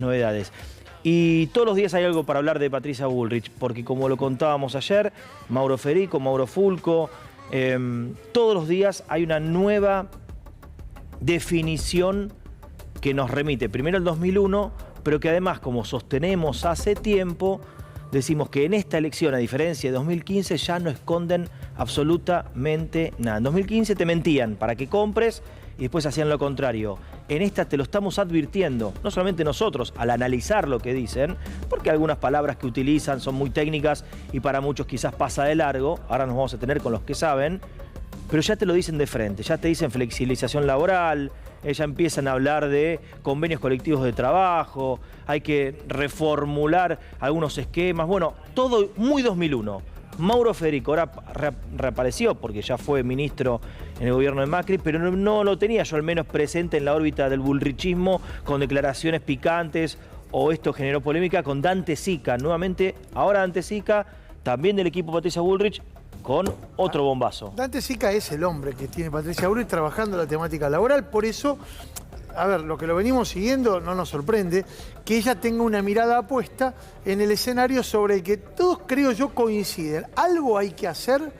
novedades. Y todos los días hay algo para hablar de Patricia Bullrich, porque como lo contábamos ayer, Mauro Federico, Mauro Fulco, todos los días hay una nueva definición que nos remite primero al 2001, pero que además, como sostenemos hace tiempo, decimos que en esta elección, a diferencia de 2015, ya no esconden absolutamente nada. En 2015 te mentían para que compres y después hacían lo contrario. En esta te lo estamos advirtiendo, no solamente nosotros, al analizar lo que dicen, porque algunas palabras que utilizan son muy técnicas y para muchos quizás pasa de largo, ahora nos vamos a tener con los que saben, pero ya te lo dicen de frente, ya te dicen flexibilización laboral, ya empiezan a hablar de convenios colectivos de trabajo, hay que reformular algunos esquemas, bueno, todo muy 2001. Mauro Federico ahora reapareció porque ya fue ministro en el gobierno de Macri, pero no lo tenía yo al menos presente en la órbita del bullrichismo con declaraciones picantes, o esto generó polémica con Dante Sica, nuevamente, ahora Dante Sica, también del equipo Patricia Bullrich, con otro bombazo. Dante Sica es el hombre que tiene Patricia Bullrich trabajando la temática laboral, por eso, a ver, lo que lo venimos siguiendo no nos sorprende que ella tenga una mirada puesta en el escenario sobre el que todos, creo yo, coinciden. Algo hay que hacer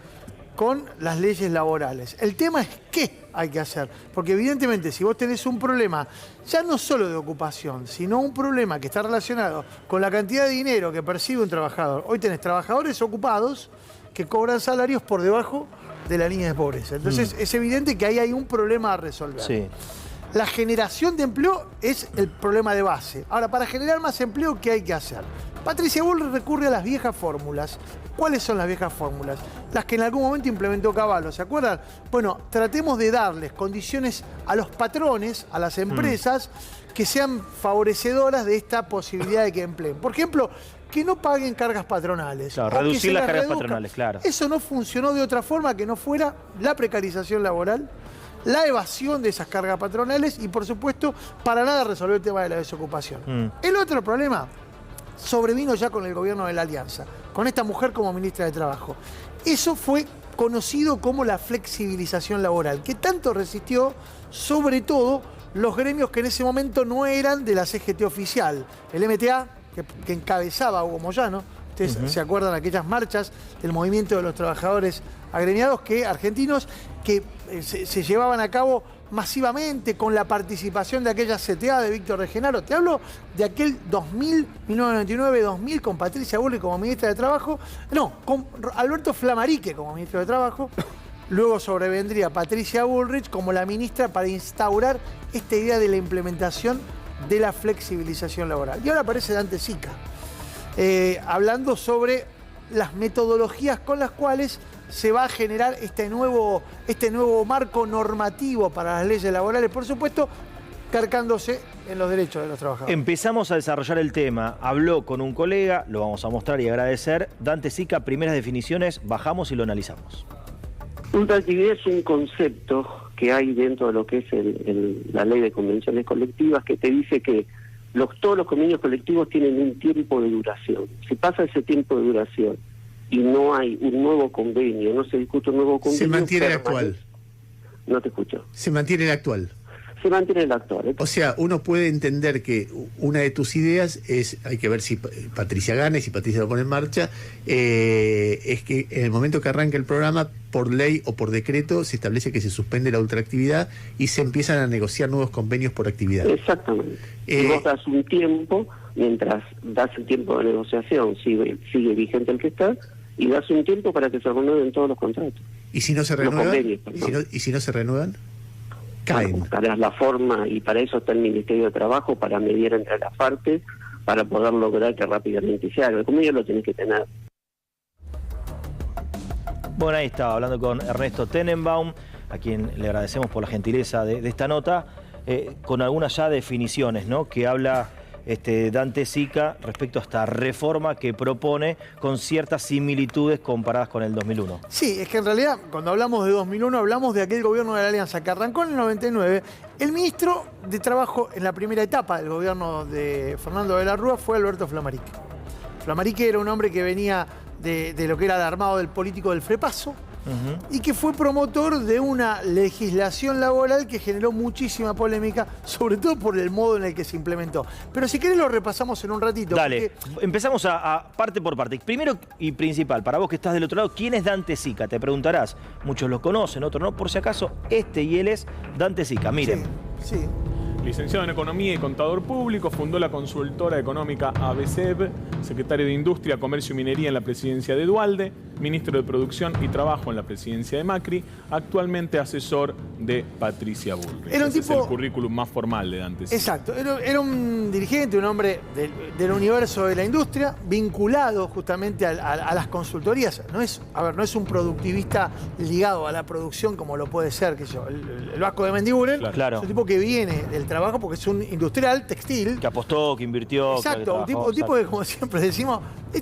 con las leyes laborales. El tema es qué hay que hacer, porque evidentemente si vos tenés un problema, ya no solo de ocupación, sino un problema que está relacionado con la cantidad de dinero que percibe un trabajador. Hoy tenés trabajadores ocupados que cobran salarios por debajo de la línea de pobreza. Entonces es evidente que ahí hay un problema a resolver. Sí. La generación de empleo es el problema de base. Ahora, para generar más empleo, ¿qué hay que hacer? Patricia Bullrich recurre a las viejas fórmulas. ¿Cuáles son las viejas fórmulas? Las que en algún momento implementó Cavallo, ¿se acuerdan? Bueno, tratemos de darles condiciones a los patrones, a las empresas, que sean favorecedoras de esta posibilidad de que empleen. Por ejemplo, que no paguen cargas patronales. Claro, reducir las cargas patronales, claro. Eso no funcionó de otra forma que no fuera la precarización laboral, la evasión de esas cargas patronales y, por supuesto, para nada resolver el tema de la desocupación. El otro problema sobrevino ya con el gobierno de la Alianza, con esta mujer como ministra de Trabajo. Eso fue conocido como la flexibilización laboral, que tanto resistió, sobre todo, los gremios que en ese momento no eran de la CGT oficial. El MTA, que encabezaba Hugo Moyano. Ustedes se acuerdan de aquellas marchas del movimiento de los trabajadores agremiados argentinos que se llevaban a cabo masivamente con la participación de aquella CTA de Víctor de Genaro. Te hablo de aquel 2000, 1999-2000 con Patricia Bullrich como ministra de Trabajo. No, con Alberto Flammarique como ministro de Trabajo. Luego sobrevendría Patricia Bullrich como la ministra para instaurar esta idea de la implementación de la flexibilización laboral. Y ahora aparece Dante Sica, hablando sobre las metodologías con las cuales se va a generar este nuevo marco normativo para las leyes laborales, por supuesto, cargándose en los derechos de los trabajadores. Empezamos a desarrollar el tema, habló con un colega, lo vamos a mostrar y agradecer. Dante Sica, primeras definiciones, bajamos y lo analizamos. Ultraactividad es un concepto que hay dentro de lo que es la ley de convenciones colectivas, que te dice que todos los convenios colectivos tienen un tiempo de duración. Si pasa ese tiempo de duración y no hay un nuevo convenio, no se discute un nuevo convenio... Se mantiene el actual. No te escucho. Se mantiene el actual. Se mantiene el actual. O sea, uno puede entender que una de tus ideas es, hay que ver si Patricia gana y si Patricia lo pone en marcha, es que en el momento que arranca el programa, por ley o por decreto, se establece que se suspende la ultraactividad y se empiezan a negociar nuevos convenios por actividad. Exactamente. Y vos das un tiempo, mientras das el tiempo de negociación, sigue vigente el que está, y das un tiempo para que se renueven todos los contratos. ¿Y si no se renuevan? ¿Y si no se renuevan? Caen. Bueno, buscarás la forma, y para eso está el Ministerio de Trabajo, para mediar entre las partes, para poder lograr que rápidamente se haga. El convenio lo tenés que tener. Bueno, ahí estaba hablando con Ernesto Tenenbaum, a quien le agradecemos por la gentileza de esta nota, con algunas ya definiciones, ¿no?, que habla Dante Sica respecto a esta reforma que propone con ciertas similitudes comparadas con el 2001. Sí, es que en realidad cuando hablamos de 2001 hablamos de aquel gobierno de la Alianza que arrancó en el 99. El ministro de Trabajo en la primera etapa del gobierno de Fernando de la Rúa fue Alberto Flammarique. Flammarique era un hombre que venía de lo que era el armado del político del Frepaso, y que fue promotor de una legislación laboral que generó muchísima polémica, sobre todo por el modo en el que se implementó. Pero si querés lo repasamos en un ratito. Dale, empezamos a parte por parte. Primero y principal, para vos que estás del otro lado, ¿quién es Dante Sica? Te preguntarás. Muchos lo conocen, otros no. Por si acaso, y él es Dante Sica. Miren. Sí, sí. Licenciado en Economía y Contador Público, fundó la consultora económica ABCEB, secretario de Industria, Comercio y Minería en la presidencia de Duhalde, ministro de Producción y Trabajo en la presidencia de Macri, actualmente asesor de Patricia Bullrich. Era un Ese tipo... es el currículum más formal de Dante Sica. Exacto, era un dirigente, un hombre del universo de la industria, vinculado justamente a las consultorías. No es un productivista ligado a la producción como lo puede ser, qué sé yo, el Vasco de Mendiguren. Claro. Es un tipo que viene del trabajo porque es un industrial textil. Que apostó, que invirtió. Exacto, un tipo que, como siempre decimos,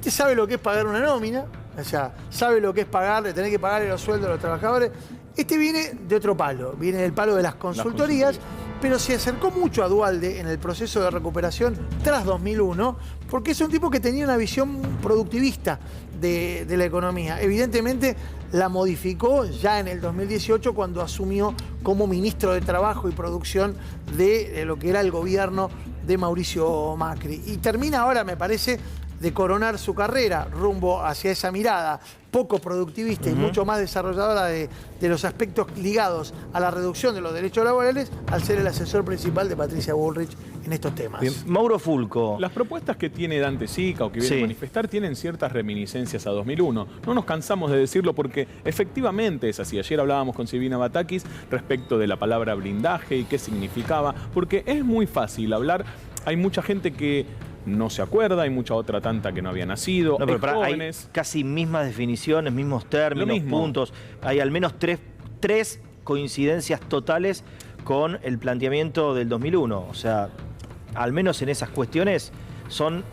sabe lo que es pagar una nómina, o sea, sabe lo que es tener que pagarle los sueldos a los trabajadores. Viene de otro palo, viene del palo de las consultorías, pero se acercó mucho a Duhalde en el proceso de recuperación tras 2001, porque es un tipo que tenía una visión productivista de la economía. Evidentemente la modificó ya en el 2018 cuando asumió como ministro de Trabajo y Producción de lo que era el gobierno de Mauricio Macri. Y termina ahora, me parece, de coronar su carrera rumbo hacia esa mirada poco productivista y mucho más desarrolladora de los aspectos ligados a la reducción de los derechos laborales al ser el asesor principal de Patricia Bullrich en estos temas. Bien. Mauro Fulco. Las propuestas que tiene Dante Sica o que viene a manifestar tienen ciertas reminiscencias a 2001. No nos cansamos de decirlo porque efectivamente es así. Ayer hablábamos con Silvina Batakis respecto de la palabra blindaje y qué significaba, porque es muy fácil hablar. Hay mucha gente que no se acuerda, hay mucha otra tanta que no había nacido. No, pero hay casi mismas definiciones, mismos términos, puntos. Hay al menos tres coincidencias totales con el planteamiento del 2001. O sea, al menos en esas cuestiones son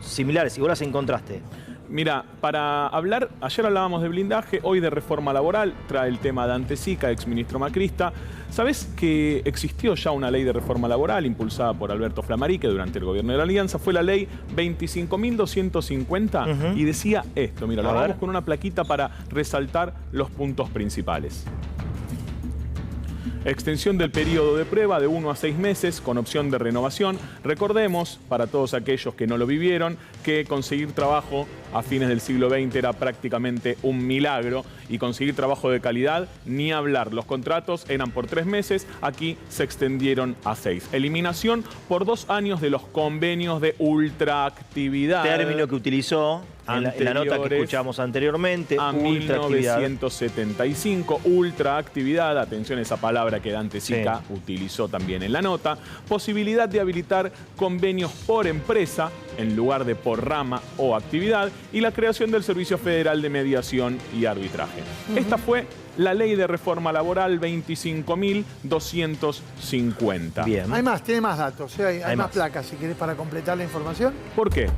similares. Y vos las encontraste. Mira, para hablar, ayer hablábamos de blindaje, hoy de reforma laboral, trae el tema Dante Sica, exministro macrista. ¿Sabés que existió ya una ley de reforma laboral impulsada por Alberto Flammarique durante el gobierno de la Alianza? Fue la ley 25.250 y decía esto, mira, lo hagamos con una plaquita para resaltar los puntos principales. Extensión del periodo de prueba de 1 a 6 meses con opción de renovación. Recordemos, para todos aquellos que no lo vivieron, que conseguir trabajo a fines del siglo XX era prácticamente un milagro y conseguir trabajo de calidad, ni hablar. Los contratos eran por 3 meses, aquí se extendieron a 6. Eliminación por 2 años de los convenios de ultraactividad. Término que utilizó en la nota que escuchamos anteriormente. A 1975, ultraactividad, atención a esa palabra que Dante Sica utilizó también en la nota. Posibilidad de habilitar convenios por empresa en lugar de por rama o actividad y la creación del Servicio Federal de Mediación y Arbitraje. Esta fue la Ley de Reforma Laboral 25.250. Bien. Tiene más datos, hay más placas si querés para completar la información. ¿Por qué?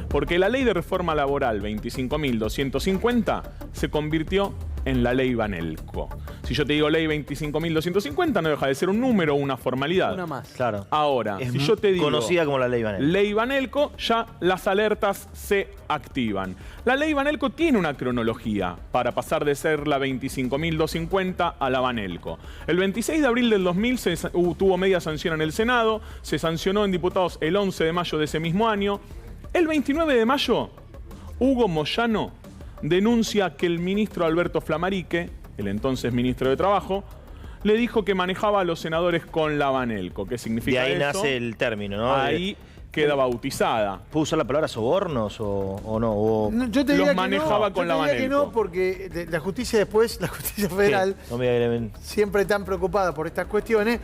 Porque la Ley de Reforma Laboral 25.250 se convirtió en la Ley Banelco. Si yo te digo Ley 25.250, no deja de ser un número o una formalidad. Una más. Claro. Ahora, es si yo te digo conocida como la Ley Banelco. Ley Banelco, ya las alertas se activan. La Ley Banelco tiene una cronología para pasar de ser la 25.250 a la Banelco. El 26 de abril del 2000 tuvo media sanción en el Senado, se sancionó en diputados el 11 de mayo de ese mismo año. El 29 de mayo, Hugo Moyano denuncia que el ministro Alberto Flammarique, el entonces ministro de Trabajo, le dijo que manejaba a los senadores con la Banelco. ¿Qué significa eso? De ahí nace el término, ¿no? Ahí queda bautizada. ¿Puedo usar la palabra sobornos o no? Yo te diría los manejaba con la Banelco. Que no, porque la justicia después, la justicia federal, siempre tan preocupada por estas cuestiones,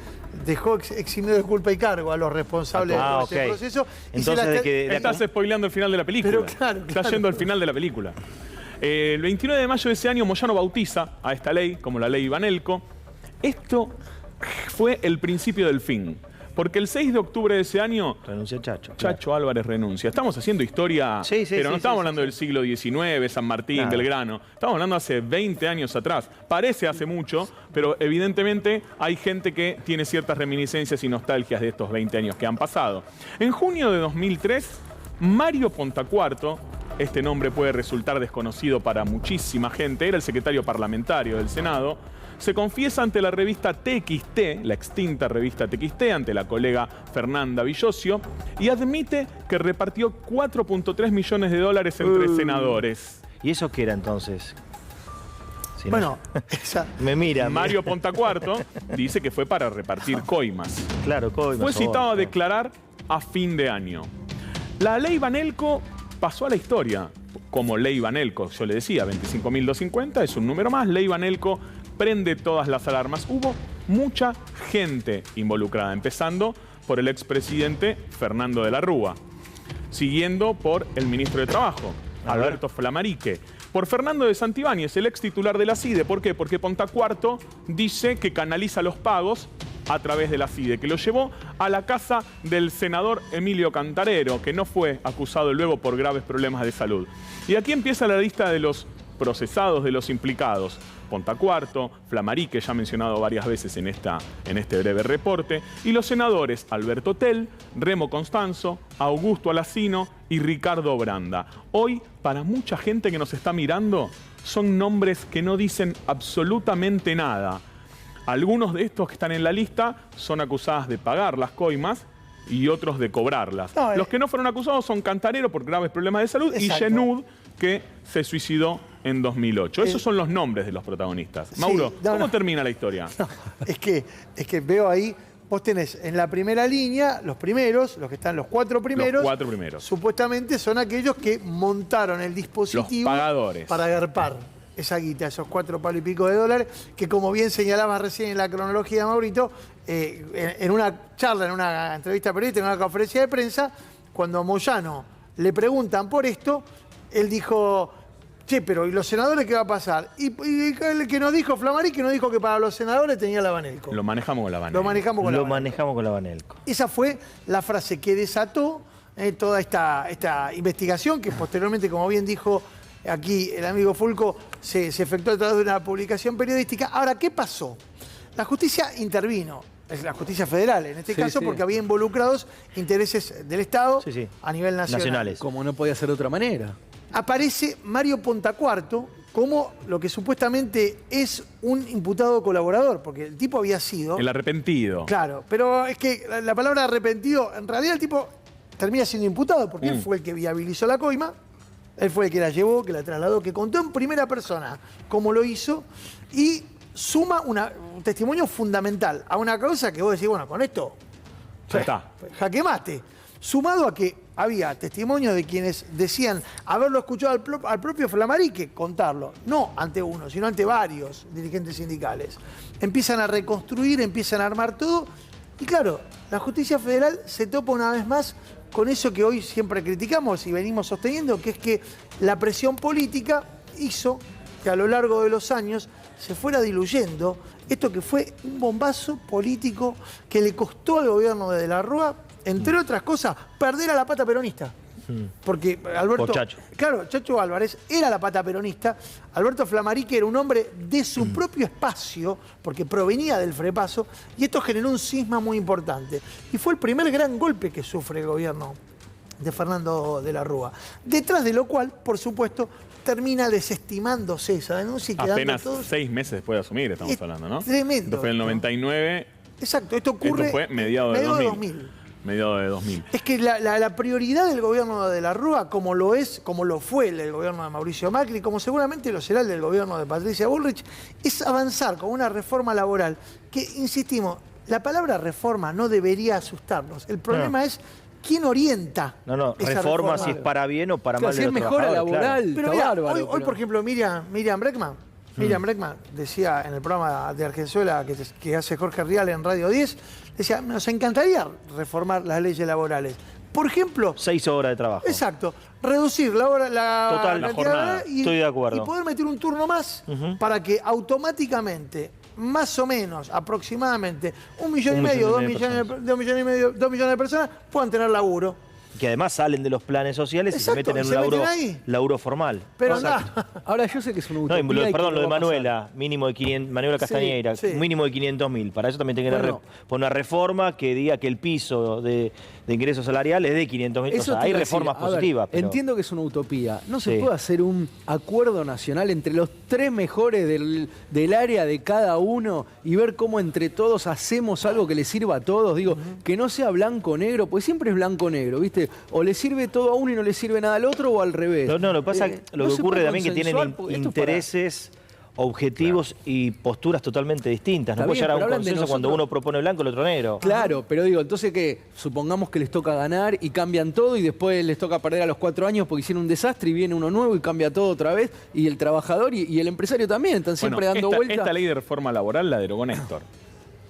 dejó eximido de culpa y cargo a los responsables de todo ese proceso. Entonces, estás spoileando el final de la película. Pero claro. Estás yendo al final de la película. El 29 de mayo de ese año, Moyano bautiza a esta ley como la Ley Banelco. Esto fue el principio del fin. Porque el 6 de octubre de ese año... Renuncia Chacho. Chacho Álvarez renuncia. Estamos haciendo historia, pero no estamos hablando del siglo XIX, San Martín, Belgrano. Estamos hablando hace 20 años atrás. Parece hace mucho, pero evidentemente hay gente que tiene ciertas reminiscencias y nostalgias de estos 20 años que han pasado. En junio de 2003, Mario Pontacuarto, este nombre puede resultar desconocido para muchísima gente, era el secretario parlamentario del Senado, se confiesa ante la revista TXT, la extinta revista TXT, ante la colega Fernanda Villosio, y admite que repartió 4.3 millones de dólares entre senadores. ¿Y eso qué era entonces? Si no- Bueno, esa, me mira. Mario Pontacuarto dice que fue para repartir coimas. Claro, coimas, Fue citado a sobornos. declarar a fin de año. La ley Banelco pasó a la historia como ley Banelco. Yo le decía, 25.250 es un número más. Ley Banelco prende todas las alarmas. Hubo mucha gente involucrada, empezando por el expresidente Fernando de la Rúa, siguiendo por el ministro de Trabajo, Alberto Flamarique, por Fernando de Santibáñez, el ex titular de la CIDE. ¿Por qué? Porque Pontacuarto dice que canaliza los pagos a través de la CIDE, que lo llevó a la casa del senador Emilio Cantarero, que no fue acusado luego por graves problemas de salud. Y aquí empieza la lista de los procesados, de los implicados. Pontacuarto, Flamarique, ya mencionado varias veces en este breve reporte, y los senadores Alberto Tell, Remo Constanzo, Augusto Alacino y Ricardo Branda. Hoy, para mucha gente que nos está mirando, son nombres que no dicen absolutamente nada. Algunos de estos que están en la lista son acusados de pagar las coimas y otros de cobrarlas. No, Los que no fueron acusados son Cantarero por graves problemas de salud y Exacto. Genud, que se suicidó en 2008. Esos son los nombres de los protagonistas. Sí, Mauro, no, ¿cómo no. termina la historia? no, es que veo ahí, vos tenés en la primera línea, los primeros, los que están los cuatro primeros. Los 4 primeros. Supuestamente son aquellos que montaron el dispositivo Los pagadores. para agarpar esa guita, esos 4 palos y pico de dólares, que como bien señalabas recién en la cronología, Maurito, en una charla, en una entrevista periodística, en una conferencia de prensa, cuando a Moyano le preguntan por esto, él dijo: che, pero ¿y los senadores qué va a pasar? Y el que nos dijo Flamarique, nos dijo que para los senadores tenía la Banelco. Lo manejamos con la Banelco. Lo manejamos con la Lo Banelco. manejamos con la Banelco. Esa fue la frase que desató toda esta investigación, que posteriormente, como bien dijo aquí el amigo Fulco, se efectuó a través de una publicación periodística. Ahora, ¿qué pasó? La justicia intervino, es la justicia federal en este caso, porque había involucrados intereses del Estado a nivel nacional. Nacionales. Como no podía ser de otra manera. Aparece Mario Pontacuarto como lo que supuestamente es un imputado colaborador, porque el tipo había sido... El arrepentido. Claro, pero es que la palabra arrepentido, en realidad el tipo termina siendo imputado, porque él fue el que viabilizó la coima, él fue el que la llevó, que la trasladó, que contó en primera persona cómo lo hizo, y suma un testimonio fundamental a una causa que vos decís, bueno, con esto Ya está. jaque mate. Sumado a que había testimonios de quienes decían haberlo escuchado al propio Flamarique contarlo, no ante uno, sino ante varios dirigentes sindicales. Empiezan a reconstruir, empiezan a armar todo, y claro, la justicia federal se topa una vez más con eso que hoy siempre criticamos y venimos sosteniendo, que es que la presión política hizo que a lo largo de los años se fuera diluyendo esto que fue un bombazo político que le costó al gobierno de la Rúa, entre otras cosas, perder a la pata peronista. Porque Alberto... Por Chacho. Claro, Chacho Álvarez era la pata peronista. Alberto Flamarique era un hombre de su propio espacio, porque provenía del Frepaso, y esto generó un cisma muy importante. Y fue el primer gran golpe que sufre el gobierno de Fernando de la Rúa. Detrás de lo cual, por supuesto, termina desestimándose esa denuncia y quedando Apenas todos... 6 meses después de asumir, estamos hablando, ¿no? Tremendo. Esto fue en el 99. Exacto, esto ocurre... Esto fue mediados de 2000. Mediados de 2000. Es que la prioridad del gobierno de la Rúa, como lo fue el del gobierno de Mauricio Macri, como seguramente lo será el del gobierno de Patricia Bullrich, es avanzar con una reforma laboral que, insistimos, la palabra reforma no debería asustarnos. El problema es quién orienta. No, esa reforma si es para bien o para mal Si de es los mejora trabajadores, laboral, Pero está mirá, bárbaro. hoy, por ejemplo, Miriam Breckman, decía en el programa de Argenzuela que hace Jorge Rial en Radio 10, decía, nos encantaría reformar las leyes laborales. Por ejemplo, 6 horas de trabajo. exacto, reducir la Total, la cantidad jornada. de Estoy de acuerdo. y poder meter un turno más para que automáticamente, más o menos, aproximadamente, 1,5 millones, 2 millones de personas puedan tener laburo. Que además salen de los planes sociales y se Exacto, meten en se un meten ahí. laburo formal. Pero Exacto. Ahora yo sé que es una No, utopía. y y que perdón, no lo de va a pasar. Manuela, mínimo de 500, Manuela Castañeira, sí. un mínimo de 500.000. Para eso también tiene que Bueno. poner una reforma que diga que el piso de ingresos salariales es de 500.000. O Eso sea, te hay iba a decir. reformas A ver, positivas. Pero... Entiendo que es una utopía. ¿No se Sí. puede hacer un acuerdo nacional entre los 3 mejores del área de cada uno y ver cómo entre todos hacemos algo que le sirva a todos? Digo, que no sea blanco-negro, porque siempre es blanco-negro, ¿viste? O le sirve todo a uno y no le sirve nada al otro, o al revés. No, lo que pasa lo no que se ocurre puede también que tienen consensuar, porque esto es para- intereses, objetivos y posturas totalmente distintas. No Está puede bien, llegar a un pero hablan de consenso cuando nosotros. uno propone blanco y el otro negro. Claro, pero digo, entonces que supongamos que les toca ganar y cambian todo y después les toca perder a los 4 años porque hicieron un desastre y viene uno nuevo y cambia todo otra vez y el trabajador y el empresario también están siempre dando vueltas. Esta ley de reforma laboral la derogó Néstor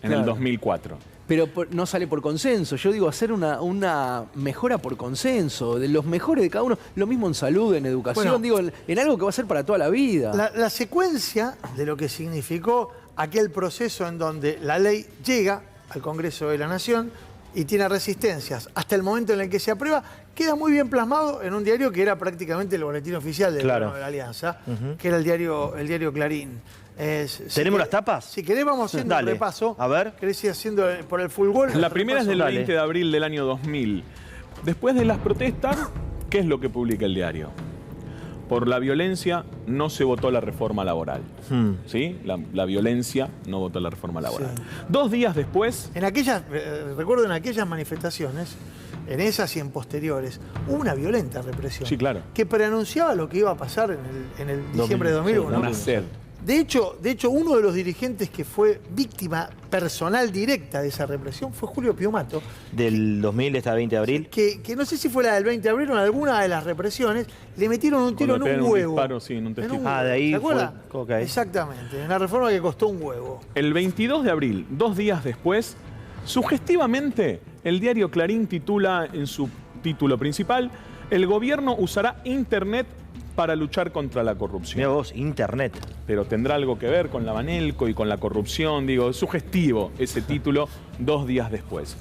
en el Claro. 2004. Pero no sale por consenso. Yo digo, hacer una mejora por consenso, de los mejores de cada uno. Lo mismo en salud, en educación, Bueno. digo, en algo que va a ser para toda la vida. La secuencia de lo que significó aquel proceso en donde la ley llega al Congreso de la Nación y tiene resistencias hasta el momento en el que se aprueba, queda muy bien plasmado en un diario que era prácticamente el boletín oficial del Claro. gobierno de la Alianza, que era el diario Clarín. ¿Tenemos las tapas? Si querés vamos haciendo Dale. un repaso. A ver. ¿Querés ir haciendo por el fútbol? La primera es del Dale. 20 de abril del año 2000. Después de las protestas, ¿qué es lo que publica el diario? Por la violencia no se votó la reforma laboral. ¿Sí? La violencia no votó la reforma laboral. Sí. 2 días después, En aquellas, recuerdo en aquellas manifestaciones, en esas y en posteriores, hubo una violenta represión. Sí, claro. Que preanunciaba lo que iba a pasar en el diciembre de 2001. una sed. De hecho, uno de los dirigentes que fue víctima personal directa de esa represión fue Julio Piumato, Del 2000 hasta 20 de abril. que no sé si fue la del 20 de abril o en alguna de las represiones, le metieron un tiro en Cuando le un pegan un huevo. disparo, sí, en un testículo. Ah, de ahí ¿Se fue- acuerda? ok. Exactamente, una reforma que costó un huevo. El 22 de abril, 2 días después, sugestivamente, el diario Clarín titula en su título principal: el gobierno usará Internet para luchar contra la corrupción. Mira vos, Internet. Pero tendrá algo que ver con la Banelco y con la corrupción, digo, es sugestivo ese título 2 días después.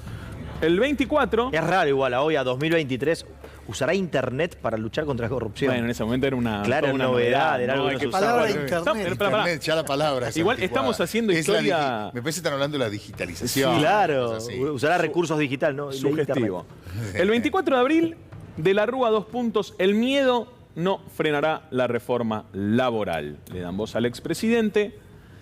El 24, Es raro igual, hoy a 2023, usará Internet para luchar contra la corrupción. bueno, en ese momento era una, Claro, toda una novedad, era algo hay que no se Palabra usaba. de Internet. Internet, ya la palabra es Igual anticuada. estamos haciendo Es la historia- me parece que están hablando de la digitalización. Claro, cosas así. usará recursos digitales, ¿no? Sugestivo. El 24 de abril, de la Rúa 2 puntos, el miedo no frenará la reforma laboral. Le dan voz al expresidente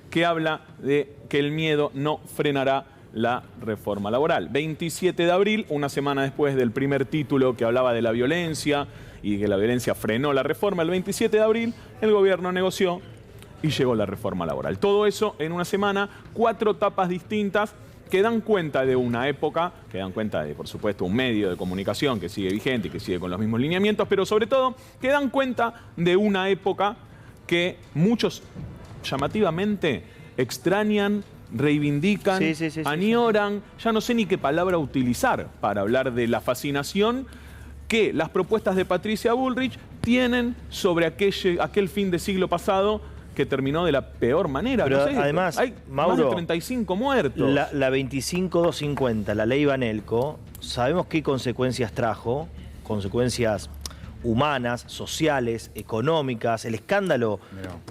que habla de que el miedo no frenará la reforma laboral. 27 de abril, una semana después del primer título que hablaba de la violencia y que la violencia frenó la reforma, el 27 de abril el gobierno negoció y llegó la reforma laboral. Todo eso en una semana, 4 tapas distintas que dan cuenta de una época, que dan cuenta de, por supuesto, un medio de comunicación que sigue vigente y que sigue con los mismos lineamientos, pero sobre todo que dan cuenta de una época que muchos llamativamente extrañan, reivindican, Sí. añoran, ya no sé ni qué palabra utilizar para hablar de la fascinación que las propuestas de Patricia Bullrich tienen sobre aquel fin de siglo pasado que terminó de la peor manera. Pero No sé, además, hay Mauro, más de 35 muertos. La 25250, la ley Banelco, sabemos qué consecuencias trajo, consecuencias humanas, sociales, económicas, el escándalo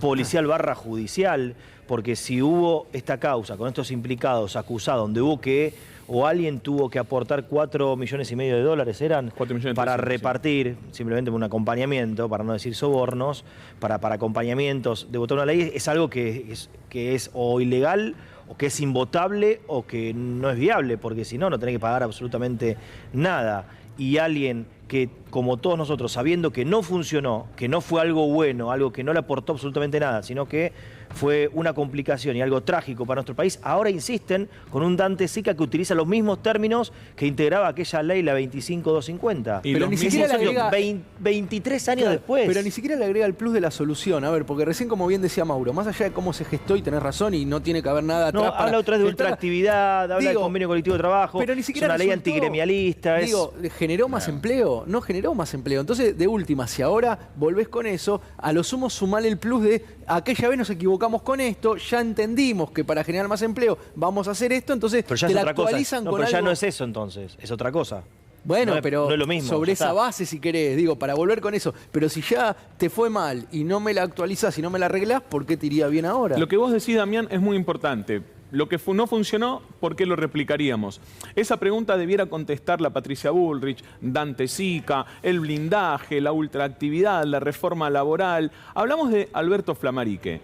policial / judicial, porque si hubo esta causa con estos implicados, acusados, donde hubo que, o alguien tuvo que aportar $4,5 millones, eran 4 millones para 300, sí. repartir, simplemente un acompañamiento, para no decir sobornos, para acompañamientos de votar una ley, es algo que es o ilegal, o que es invotable, o que no es viable, porque si no, no tenés que pagar absolutamente nada. Y alguien que, como todos nosotros, sabiendo que no funcionó, que no fue algo bueno, algo que no le aportó absolutamente nada, sino que fue una complicación y algo trágico para nuestro país, ahora insisten con un Dante Sica que utiliza los mismos términos que integraba aquella ley, la 25250. Y Pero los ni mismos siquiera le años- agrega- 23 años Claro, después. Pero ni siquiera le agrega el plus de la solución. A ver, porque recién, como bien decía Mauro, más allá de cómo se gestó, y tenés razón, y no tiene que haber nada No, atrás para- habla otra vez de entrar- ultraactividad, habla del Digo, convenio colectivo de trabajo, pero ni siquiera es una ley resultó. antigremialista. Digo, ¿generó más empleo? No generó más empleo. Entonces, de última, si ahora volvés con eso, a lo sumo sumale el plus de aquella vez nos equivocamos con esto, ya entendimos que para generar más empleo vamos a hacer esto, entonces Pero ya te es la otra cosa. actualizan No, con pero ya algo. no es eso entonces, es otra cosa. Bueno, no pero no es lo mismo, sobre ya esa está. base, si querés, digo, para volver con eso. Pero si ya te fue mal y no me la actualizás y no me la arreglás, ¿por qué te iría bien ahora? Lo que vos decís, Damián, es muy importante. Lo que no funcionó, ¿por qué lo replicaríamos? Esa pregunta debiera contestarla Patricia Bullrich, Dante Sica, el blindaje, la ultraactividad, la reforma laboral. Hablamos de Alberto Flammarique.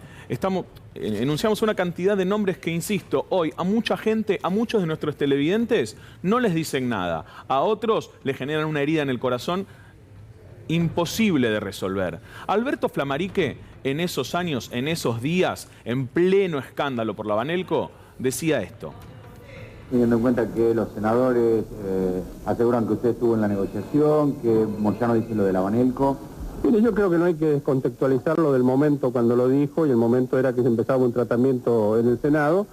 Enunciamos una cantidad de nombres que, insisto, hoy a mucha gente, a muchos de nuestros televidentes, no les dicen nada. A otros les generan una herida en el corazón imposible de resolver. Alberto Flammarique, en esos años, en esos días, en pleno escándalo por la Banelco, decía esto. Teniendo en cuenta que los senadores aseguran que usted estuvo en la negociación, que Moyano dice lo de la Banelco. Mire, yo creo que no hay que descontextualizarlo del momento cuando lo dijo, y el momento era que se empezaba un tratamiento en el Senado,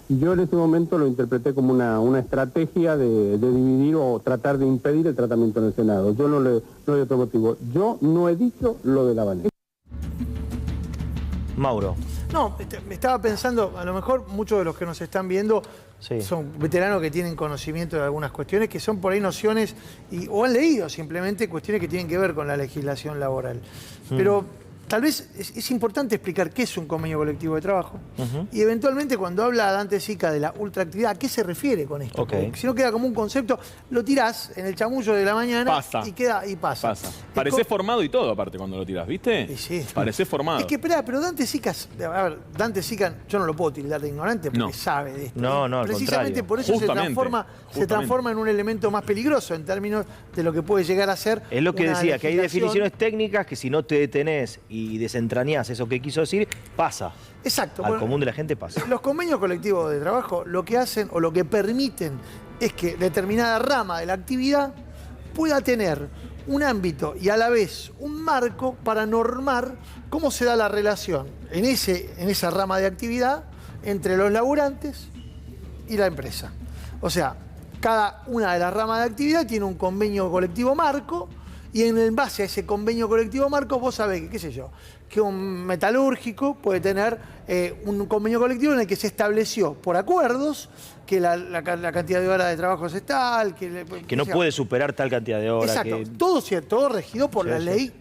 y yo en ese momento lo interpreté como una estrategia de dividir o tratar de impedir el tratamiento en el Senado. Yo no hay otro motivo. Yo no he dicho lo de la Banelco. Mauro. No, me estaba pensando, a lo mejor muchos de los que nos están viendo Sí. son veteranos que tienen conocimiento de algunas cuestiones que son por ahí nociones o han leído simplemente cuestiones que tienen que ver con la legislación laboral. Pero tal vez es importante explicar qué es un convenio colectivo de trabajo y eventualmente cuando habla Dante Sica de la ultraactividad, ¿a qué se refiere con esto? Okay. Porque si no queda como un concepto, lo tirás en el chamullo de la mañana Pasa. y pasa. Parecés formado y todo, aparte, cuando lo tirás, ¿viste? Y sí. Parecés formado. Es que, espera, pero Dante Sica, a ver, Dante Sica, yo no lo puedo tildar de ignorante porque No. sabe de esto. No, no, al precisamente contrario. por eso se transforma en un elemento más peligroso en términos de lo que puede llegar a ser. Es lo que una decía, que hay legislación. definiciones técnicas que si no te detenés y desentrañás eso que quiso decir, pasa. Exacto. Al Bueno, común de la gente pasa. los convenios colectivos de trabajo lo que hacen o lo que permiten es que determinada rama de la actividad pueda tener un ámbito y a la vez un marco para normar cómo se da la relación en esa rama de actividad entre los laburantes y la empresa. O sea, cada una de las ramas de actividad tiene un convenio colectivo marco y en base a ese convenio colectivo marco vos sabés que, qué sé yo, que un metalúrgico puede tener un convenio colectivo en el que se estableció por acuerdos que la cantidad de horas de trabajo es tal, Que no puede superar tal cantidad de horas. Exacto, Que, todo cierto, todo regido por Sí, la sí. ley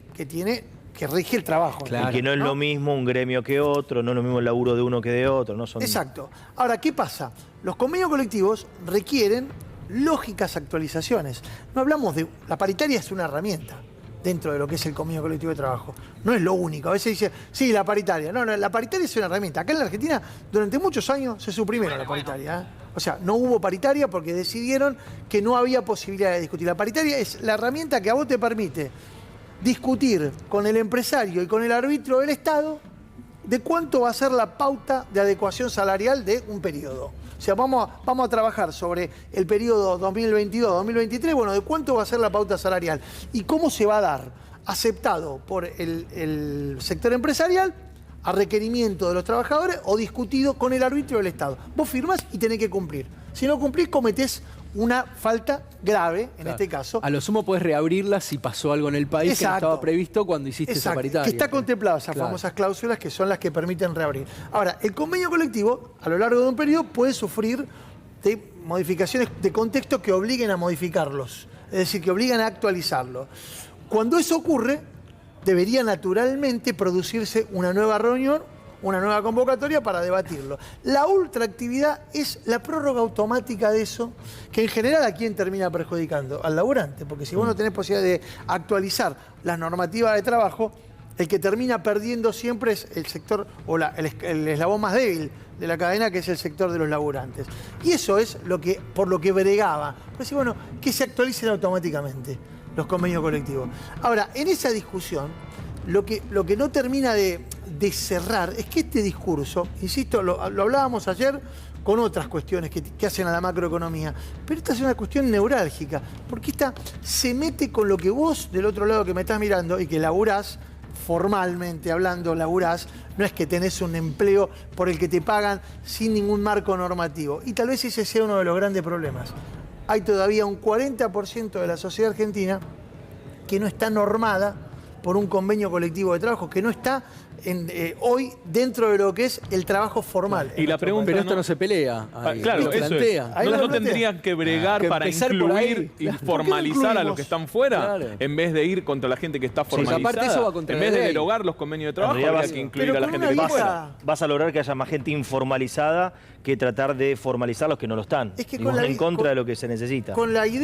que rige el trabajo. Claro. y que no es lo mismo un gremio que otro, no es lo mismo el laburo de uno que de otro. No son... Exacto. Ahora, ¿qué pasa? Los convenios colectivos requieren lógicas actualizaciones. No hablamos de... La paritaria es una herramienta dentro de lo que es el convenio colectivo de trabajo. No es lo único. A veces dice, sí, la paritaria. No, la paritaria es una herramienta. Acá en la Argentina, durante muchos años, se suprimieron la paritaria. ¿eh? O sea, no hubo paritaria porque decidieron que no había posibilidad de discutir. La paritaria es la herramienta que a vos te permite discutir con el empresario y con el árbitro del Estado de cuánto va a ser la pauta de adecuación salarial de un periodo. O sea, vamos a trabajar sobre el periodo 2022-2023, bueno, de cuánto va a ser la pauta salarial y cómo se va a dar, aceptado por el sector empresarial, a requerimiento de los trabajadores o discutido con el árbitro del Estado. Vos firmás y tenés que cumplir. Si no cumplís, cometés una falta grave, en este caso. A lo sumo podés reabrirla si pasó algo en el país que no estaba previsto cuando hiciste esa paritaria. Que está contemplado esas famosas cláusulas que son las que permiten reabrir. Ahora, el convenio colectivo, a lo largo de un periodo, puede sufrir de modificaciones de contexto que obliguen a modificarlos. Es decir, que obligan a actualizarlo. Cuando eso ocurre, debería naturalmente producirse una nueva reunión, una nueva convocatoria para debatirlo. La ultraactividad es la prórroga automática de eso, que en general a quién termina perjudicando, al laburante, porque si vos no tenés posibilidad de actualizar las normativas de trabajo, el que termina perdiendo siempre es el sector o el eslabón más débil de la cadena, que es el sector de los laburantes. Y eso es por lo que bregaba. Pues sí, bueno, que se actualicen automáticamente los convenios colectivos. Ahora, en esa discusión, lo que no termina de cerrar es que este discurso, insisto, lo hablábamos ayer con otras cuestiones que hacen a la macroeconomía, pero esta es una cuestión neurálgica, porque esta se mete con lo que vos, del otro lado que me estás mirando y que laburás, formalmente hablando, laburás, no es que tenés un empleo por el que te pagan sin ningún marco normativo. Y tal vez ese sea uno de los grandes problemas. Hay todavía un 40% de la sociedad argentina que no está normada por un convenio colectivo de trabajo que no está hoy dentro de lo que es el trabajo formal. Y la pregunta pero esto no se pelea. Ahí, claro, eso plantea. es. Ahí ¿No lo plantea. tendrían que bregar Que para empezar por ahí. incluir y Claro. formalizar a los que están fuera? Claro. En vez de ir contra la gente que está formalizada. aparte eso va contra en la vez de ley. derogar los convenios de trabajo, realidad habría vas- que incluir pero a la con gente una que está guita- fuera. Vas a lograr que haya más gente informalizada que tratar de formalizar los que no lo están. Es que Y con vos la- en contra con- de lo que se necesita. Con la idea